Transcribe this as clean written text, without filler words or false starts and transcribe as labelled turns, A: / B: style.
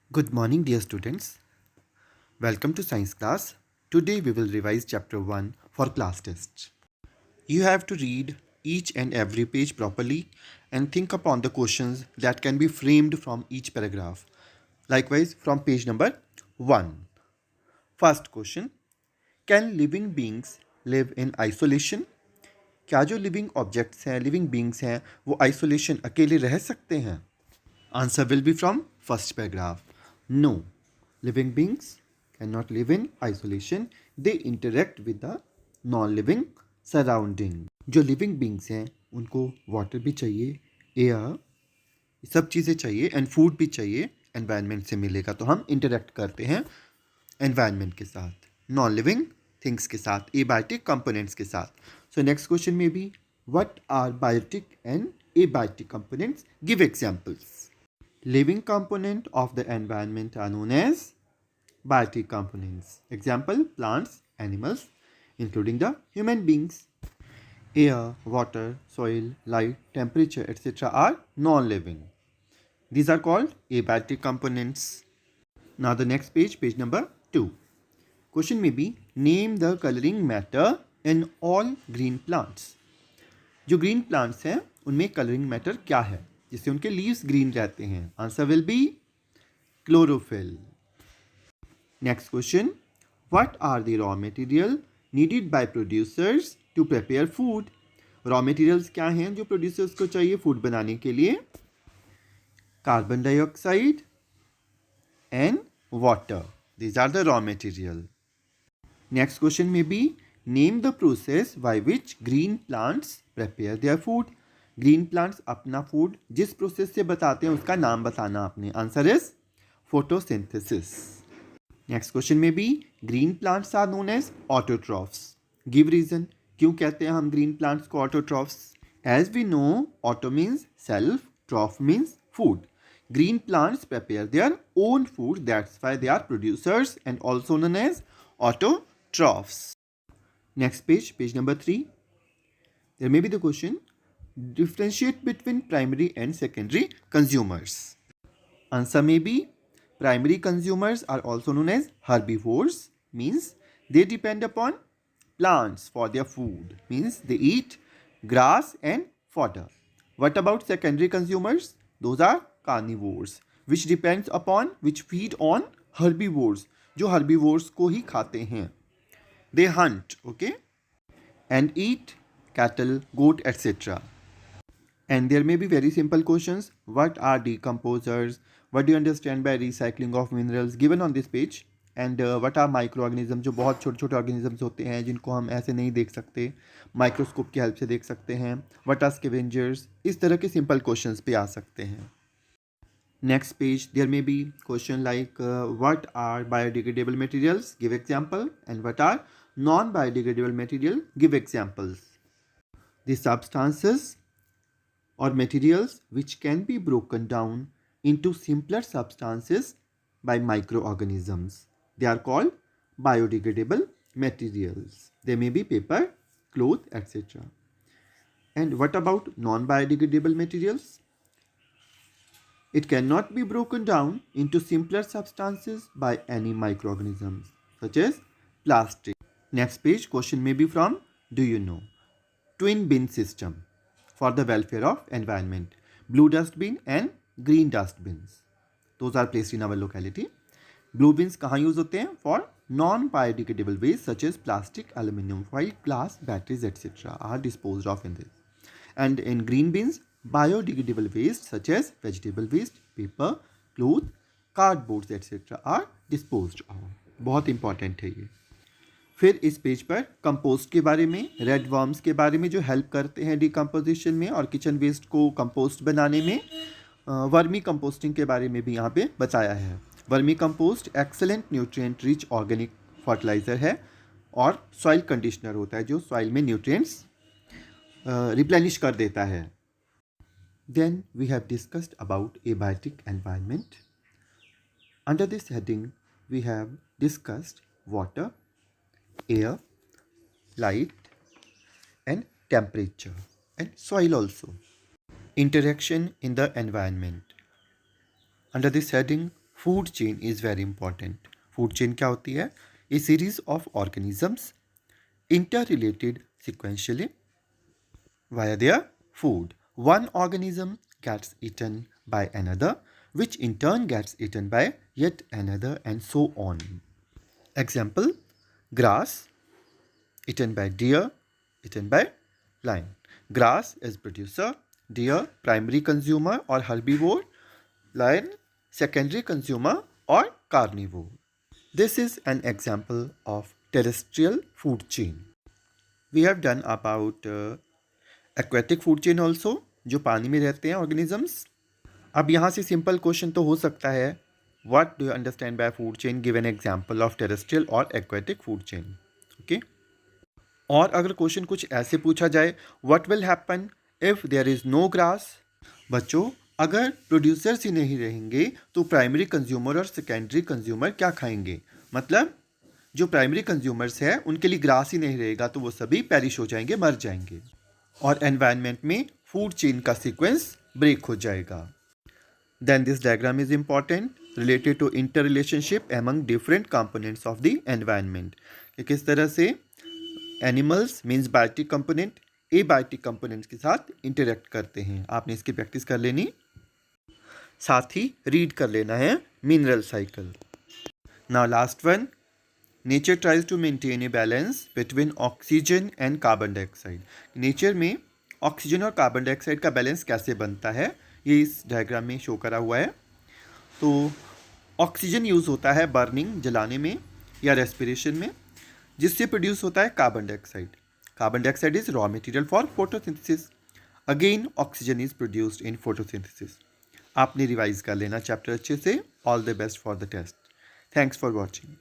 A: Good morning, dear students. Welcome to science class. Today we will revise chapter 1 for class test. You have to read each and every page properly and think upon the questions that can be framed from each paragraph. Likewise, from page number 1. First question: Can living beings live in isolation? क्या जो living objects हैं, living beings हैं, वो isolation अकेले रह सकते हैं? Answer will be from first paragraph. No, living beings cannot live in isolation. They interact with the non-living surrounding. जो लिविंग बींग्स हैं उनको वाटर भी चाहिए, एयर, सब चीज़ें चाहिए एंड फूड भी चाहिए. एनवायरनमेंट से मिलेगा तो हम इंटरेक्ट करते हैं एनवायरनमेंट के साथ, नॉन लिविंग थिंग्स के साथ, एबायोटिक कंपोनेंट्स के साथ. सो नेक्स्ट क्वेश्चन में भी what are biotic and abiotic components? Give examples. Living component of the environment are known as biotic components. Example: plants, animals, including the human beings. Air, water, soil, light, temperature, etc. are non-living. These are called abiotic components. Now the next page, page number 2. Question may be: name the coloring matter in all green plants. जो green plants हैं उनमें colouring matter क्या है जिससे उनके leaves green रहते हैं? Answer will be chlorophyll. Next question: what are the raw material needed by producers to prepare food? Raw materials क्या हैं जो प्रोड्यूसर्स को चाहिए फूड बनाने के लिए? Carbon dioxide and water. These are the raw material. Next question में be name the process by which green plants prepare their food. Green plants अपना फूड जिस प्रोसेस से बताते हैं उसका नाम बताना आपने. Answer is photosynthesis. Next question में भी green plants are known as autotrophs. Give reason. क्यों कहते हैं हम ग्रीन प्लांट्स को autotrophs? As we know, auto means self, ट्रॉफ means food. Green plants prepare their own food, that's why they are producers and also known as autotrophs. Next page, page number 3. There may be the question: differentiate between primary and secondary consumers. Answer may be primary consumers are also known as herbivores, means they depend upon plants for their food, means they eat grass and fodder. What about secondary consumers? Those are carnivores, which depends upon, which feed on herbivores, जो herbivores को ही खाते हैं. They hunt, okay, and eat cattle, goat, etc. And there may be very simple questions. What are decomposers? What do you understand by recycling of minerals? Given on this page. And what are microorganisms? जो बहुत छोटे छोटे organisms होते हैं जिनको हम ऐसे नहीं देख सकते, माइक्रोस्कोप की हेल्प से देख सकते हैं. What are scavengers? इस तरह के सिंपल क्वेश्चंस पे आ सकते हैं. Next page, there may be question like what are biodegradable materials? Give example. And what are non-biodegradable material? Give examples. The substances or materials which can be broken down into simpler substances by microorganisms. They are called biodegradable materials. They may be paper, cloth, etc. And what about non-biodegradable materials? It cannot be broken down into simpler substances by any microorganisms, such as plastic. Next page, question may be from do you know? Twin bin system for the welfare of environment. Blue dustbin and green dustbins. Those are placed in our locality. Blue bins कहाँ use होते हैं? For non-biodegradable waste such as plastic, aluminum foil, glass, batteries, etc. are disposed of in this. And in green bins, biodegradable waste such as vegetable waste, paper, cloth, cardboards, etc. are disposed of. बहुत important है ये. फिर इस page पर compost के बारे में, red worms के बारे में जो हेल्प करते हैं डिकम्पोजिशन में और किचन वेस्ट को कंपोस्ट बनाने में. वर्मी कंपोस्टिंग के बारे में भी यहाँ पे बताया है. Vermi compost excellent nutrient rich organic fertiliser है और सॉइल कंडीशनर होता है जो सॉइल में न्यूट्रिएंट्स रिप्लेनिश कर देता है. Then we have discussed about abiotic environment. Under this heading, we have discussed water, air, light, and temperature, and soil also. Interaction in the environment. Under this heading, food chain is very important. Food chain क्या होती है? A series of organisms interrelated sequentially via their food. One organism gets eaten by another, which in turn gets eaten by yet another, and so on. Example: grass eaten by deer, eaten by lion. Grass is producer, deer primary consumer or herbivore, lion secondary consumer or carnivore. This is an example of terrestrial food chain. We have done about aquatic food chain also, जो पानी में रहते हैं organisms. अब यहाँ से simple question तो हो सकता है, what do you understand by food chain? Give an example of terrestrial or aquatic food chain. Okay. और अगर क्वेश्चन कुछ ऐसे पूछा जाए, what will happen if there is no grass? बच्चों, अगर प्रोड्यूसर्स ही नहीं रहेंगे तो प्राइमरी कंज्यूमर और सेकेंडरी कंज्यूमर क्या खाएंगे? मतलब जो प्राइमरी कंज्यूमर्स है उनके लिए ग्रास ही नहीं रहेगा तो वो सभी पेरिश हो जाएंगे, मर जाएंगे, और एनवायरनमेंट में फूड चेन का सीक्वेंस ब्रेक हो जाएगा. Then this diagram is important related to interrelationship among different components of the environment. कि किस तरह से animals means biotic component abiotic components के साथ इंटरेक्ट करते हैं. आपने इसकी प्रैक्टिस कर लेनी, साथ ही रीड कर लेना है mineral cycle. Now last one, nature tries to maintain a balance between oxygen and carbon dioxide. Nature में ऑक्सीजन और कार्बन डाइऑक्साइड का बैलेंस कैसे बनता है ये इस डायग्राम में शो करा हुआ है. तो ऑक्सीजन यूज़ होता है बर्निंग, जलाने में या रेस्पिरेशन में, जिससे प्रोड्यूस होता है carbon dioxide. Carbon dioxide is raw material for photosynthesis. Again oxygen is produced in photosynthesis. आपने रिवाइज कर लेना चैप्टर अच्छे से. All the best for the test. Thanks for watching.